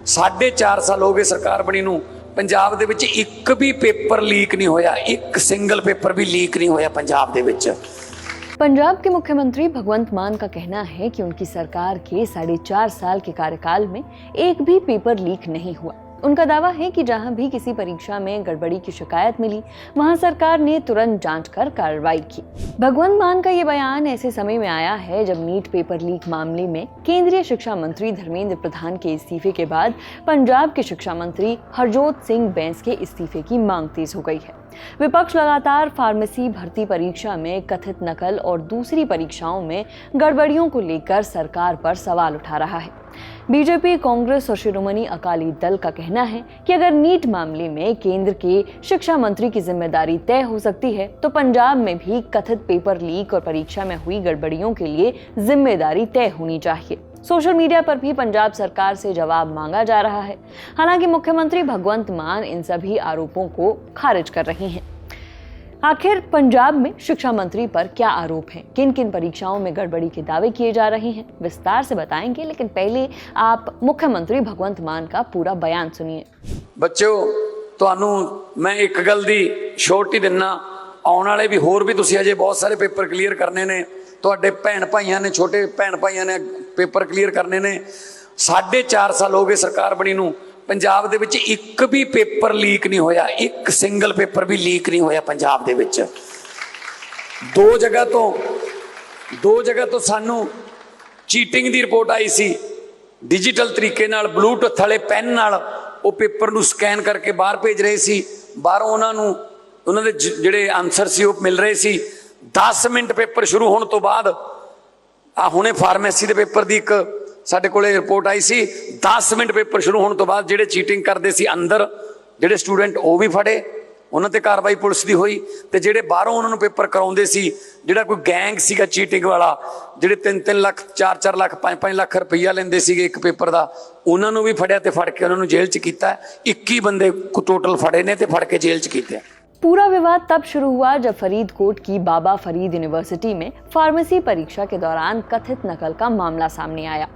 4.5 साल हो गए सरकार बनी नूं पंजाब दे विच एक भी पेपर लीक नहीं होया, एक सिंगल पेपर भी लीक नहीं होया पंजाब दे विच। पंजाब के मुख्यमंत्री भगवंत मान का कहना है कि उनकी सरकार के 4.5 साल के कार्यकाल में एक भी पेपर लीक नहीं हुआ। उनका दावा है कि जहां भी किसी परीक्षा में गड़बड़ी की शिकायत मिली, वहां सरकार ने तुरंत जांच कर कार्रवाई की। भगवंत मान का ये बयान ऐसे समय में आया है जब नीट पेपर लीक मामले में केंद्रीय शिक्षा मंत्री धर्मेंद्र प्रधान के इस्तीफे के बाद पंजाब के शिक्षा मंत्री हरजोत सिंह बैंस के इस्तीफे की मांग तेज हो गई है। विपक्ष लगातार फार्मेसी भर्ती परीक्षा में कथित नकल और दूसरी परीक्षाओं में गड़बड़ियों को लेकर सरकार पर सवाल उठा रहा है। बीजेपी, कांग्रेस और शिरोमणि अकाली दल का कहना है कि अगर नीट मामले में केंद्र के शिक्षा मंत्री की जिम्मेदारी तय हो सकती है, तो पंजाब में भी कथित पेपर लीक और परीक्षा में हुई गड़बड़ियों के लिए जिम्मेदारी तय होनी चाहिए। सोशल मीडिया पर भी पंजाब सरकार से जवाब मांगा जा रहा है। हालांकि मुख्यमंत्री भगवंत मान इन सभी आरोपों को खारिज कर रही हैं। आखिर पंजाब में शिक्षा मंत्री पर क्या आरोप हैं? किन किन परीक्षाओं में गड़बड़ी के दावे किए जा रहे हैं? विस्तार से बताएंगे, लेकिन पहले आप मुख्यमंत्री भगवंत मान का पूरा बयान सुनिए। बच्चों, तुहानू मैं एक गल दी श्योरिटी दिना, आने वाले भी होर भी तुसीं अजे बहुत सारे पेपर क्लीयर करने ने। तुहाडे भैन भाइयां ने, छोटे भैन भाइयां ने पेपर क्लीयर करने ने। 4.5 साल हो गए सरकार बनी नूं पंजाब दे विच एक भी पेपर लीक नहीं होया, एक सिंगल पेपर भी लीक नहीं होया पंजाब दे विच। दो जगह तो सानू चीटिंग दी रिपोर्ट आई सी। डिजिटल तरीके नाल ब्लूटूथ वाले पेन नाल वो पेपर नूं स्कैन करके बाहर भेज रहे सी। बाहरों उन्हां दे जिहड़े आंसर सी वो मिल रहे सी। 10 मिनट पेपर शुरू होने तो बाद आ हुणे फार्मेसी दे पेपर दी एक साडे कोले रिपोर्ट आई सी। 10 मिनट पेपर शुरू होने तो बाद जिहड़े चीटिंग करते सी अंदर जिहड़े स्टूडेंट वो भी फड़े, उन्हां ते कार्रवाई पुलिस दी हुई। ते जिहड़े बाहरों उन्हां नूं पेपर कराउंदे सी, जिहड़ा कोई गैंग सीगा चीटिंग वाला, जिहड़े 3-3 लाख 4-4 लाख 5-5 लाख रुपया लैंदे सीगे एक पेपर दा, उन्हां नूं भी फड़िया ते फड़ के उन्हां नूं जेल च कीता। 21 बंदे टोटल फड़े ने ते फड़ के जेल च कीते। पूरा विवाद तब शुरू हुआ जब फरीदकोट की बाबा फरीद यूनिवर्सिटी में फार्मेसी परीक्षा के दौरान कथित नकल का मामला सामने आया।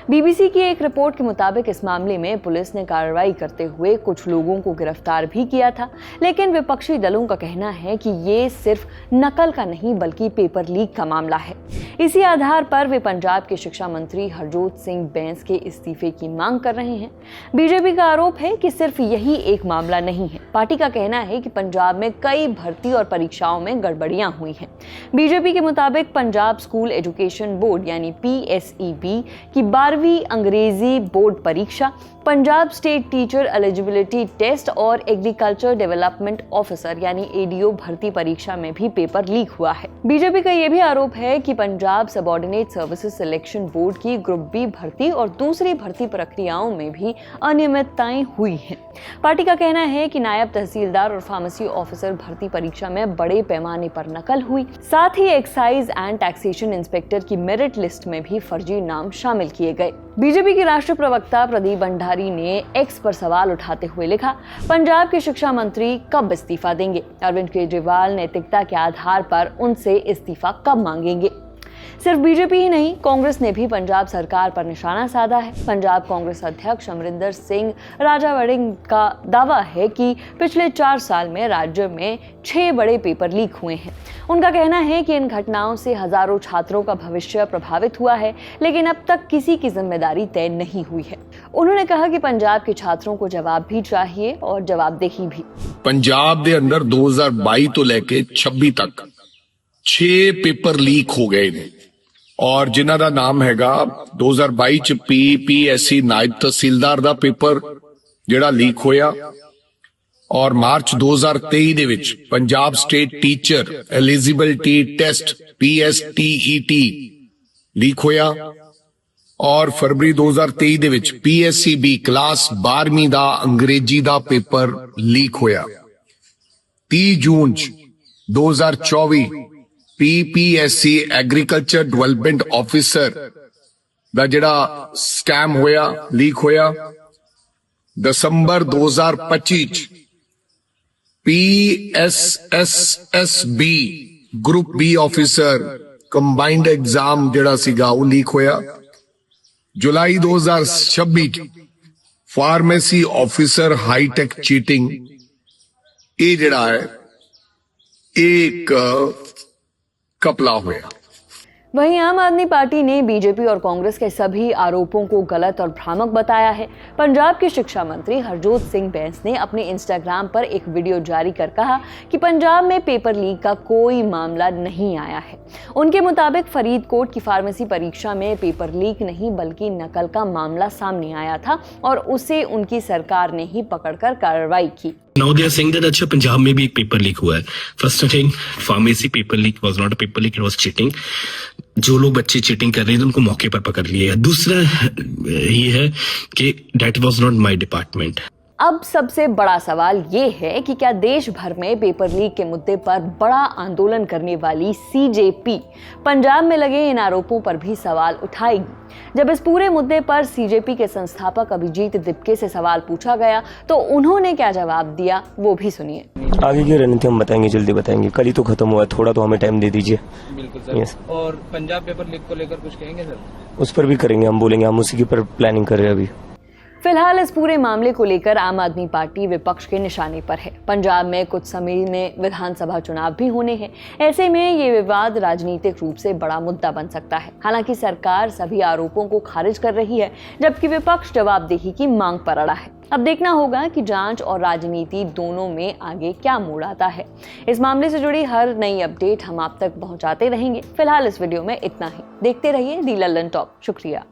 बीबीसी की एक रिपोर्ट के मुताबिक इस मामले में पुलिस ने कार्रवाई करते हुए कुछ लोगों को गिरफ्तार भी किया था, लेकिन विपक्षी दलों का कहना है कि ये सिर्फ नकल का नहीं बल्कि पेपर लीक का मामला है। इसी आधार पर वे पंजाब के शिक्षा मंत्री हरजोत सिंह बैंस के इस्तीफे की मांग कर रहे हैं। बीजेपी का आरोप है कि सिर्फ यही एक मामला नहीं है। पार्टी का कहना है कि पंजाब में कई भर्ती और परीक्षाओं में गड़बड़ियां हुई हैं। बीजेपी के मुताबिक पंजाब स्कूल एजुकेशन बोर्ड यानी PSEB की 12वीं अंग्रेजी बोर्ड परीक्षा, Punjab state teacher eligibility test और एग्रीकल्चर डेवलपमेंट ऑफिसर यानी ADO भर्ती परीक्षा में भी पेपर लीक हुआ है। बीजेपी का यह भी आरोप है कि Punjab subordinate services selection board की ग्रुप B भर्ती और दूसरी भर्ती प्रक्रियाओं में भी अनियमितताएं हुई हैं। पार्टी का कहना है कि नायब तहसीलदार और फार्मेसी ऑफिसर भर्ती परीक्षा में बड़े पैमाने पर नकल हुई। साथ ही एक्साइज एंड टैक्सेशन इंस्पेक्टर की मेरिट लिस्ट में भी फर्जी नाम शामिल किए गए। बीजेपी के राष्ट्रीय प्रवक्ता प्रदीप भंडारी ने एक्स पर सवाल उठाते हुए लिखा, पंजाब के शिक्षा मंत्री कब इस्तीफा देंगे? अरविंद केजरीवाल नैतिकता के आधार पर उनसे इस्तीफा कब मांगेंगे? सिर्फ बीजेपी ही नहीं, कांग्रेस ने भी पंजाब सरकार पर निशाना साधा है। पंजाब कांग्रेस अध्यक्ष अमरिंदर सिंह राजावड़िंग का दावा है कि पिछले 4 साल में राज्य में 6 बड़े पेपर लीक हुए हैं। उनका कहना है कि इन घटनाओं से हजारों छात्रों का भविष्य प्रभावित हुआ है, लेकिन अब तक किसी की जिम्मेदारी तय नहीं हुई है। उन्होंने कहा कि पंजाब के छात्रों को जवाब भी चाहिए और जवाबदेही भी। पंजाब के अंदर 2022 तो लेके 26 तक 6 पेपर लीक हो गए ने और जिन्हां दा नाम हैगा 2022 च PPSC नायब तहसीलदार दा पेपर जिहड़ा लीक होया और मार्च 2023 ਦੇ ਵਿੱਚ Punjab state teacher eligibility test PSTET leak होया और फरवरी 2023 ਦੇ ਵਿੱਚ PSEB क्लास 12ਵੀਂ ਦਾ अंग्रेजी ਦਾ पेपर लीक होया। 30 जून 2024 PPSC एग्रीकल्चर डेवलपमेंट ऑफिसर ਦਾ ਜਿਹੜਾ ਸਕੈਮ ਹੋਇਆ ਲੀਕ ਹੋਇਆ। ਦਸੰਬਰ 2025 PSSSB group B officer combined exam ਜਿਹੜਾ ਸੀਗਾ ਉਹ ਲੀਕ ਹੋਇਆ। जुलाई 2026 ਫਾਰਮੇਸੀ ਆਫਿਸਰ ਹਾਈਟੈਕ ਚੀਟਿੰਗ ਇਹ ਜਿਹੜਾ ਹੈ ਇਹ ਇੱਕ ਕਪਲਾ ਹੋਇਆ। वहीं आम आदमी पार्टी ने बीजेपी और कांग्रेस के सभी आरोपों को गलत और भ्रामक बताया है। पंजाब के शिक्षा मंत्री हरजोत सिंह बैंस ने अपने इंस्टाग्राम पर एक वीडियो जारी कर कहा कि पंजाब में पेपर लीक का कोई मामला नहीं आया है। उनके मुताबिक फरीदकोट की फार्मेसी परीक्षा में पेपर लीक नहीं बल्कि नकल का मामला सामने आया था और उसे उनकी सरकार ने ही पकड़कर कार्रवाई की। Now they are saying that अच्छा पंजाब में भी एक पेपर लीक हुआ है। First thing, pharmacy paper leak was not a paper leak, it was cheating. जो लोग बच्चे चीटिंग कर रहे थे उनको मौके पर पकड़ लिया। दूसरा ये है कि that was not my department. अब सबसे बड़ा सवाल ये है कि क्या देश भर में पेपर लीक के मुद्दे पर बड़ा आंदोलन करने वाली सीजेपी पंजाब में लगे इन आरोपों पर भी सवाल उठाएगी? जब इस पूरे मुद्दे पर सीजेपी के संस्थापक अभिजीत दिपके से सवाल पूछा गया तो उन्होंने क्या जवाब दिया वो भी सुनिए। आगे की रणनीति हम बताएंगे, जल्दी बताएंगे। कल ही तो खत्म हुआ है, थोड़ा तो हमें टाइम दे दीजिए। बिल्कुल सर। यस। और पंजाब पेपर लीक को लेकर कुछ कहेंगे सर? उस पर भी करेंगे, हम बोलेंगे, हम उसी की पर प्लानिंग कर रहे हैं अभी। फिलहाल इस पूरे मामले को लेकर आम आदमी पार्टी विपक्ष के निशाने पर है। पंजाब में कुछ समय में विधानसभा चुनाव भी होने हैं। ऐसे में ये विवाद राजनीतिक रूप से बड़ा मुद्दा बन सकता है। हालांकि सरकार सभी आरोपों को खारिज कर रही है जबकि विपक्ष जवाबदेही की मांग पर अड़ा है। अब देखना होगा कि जांच और राजनीति दोनों में आगे क्या मोड़ आता है। इस मामले से जुड़ी हर नई अपडेट हम आप तक पहुंचाते रहेंगे। फिलहाल इस वीडियो में इतना ही। देखते रहिए दी लल्लन टॉप। शुक्रिया।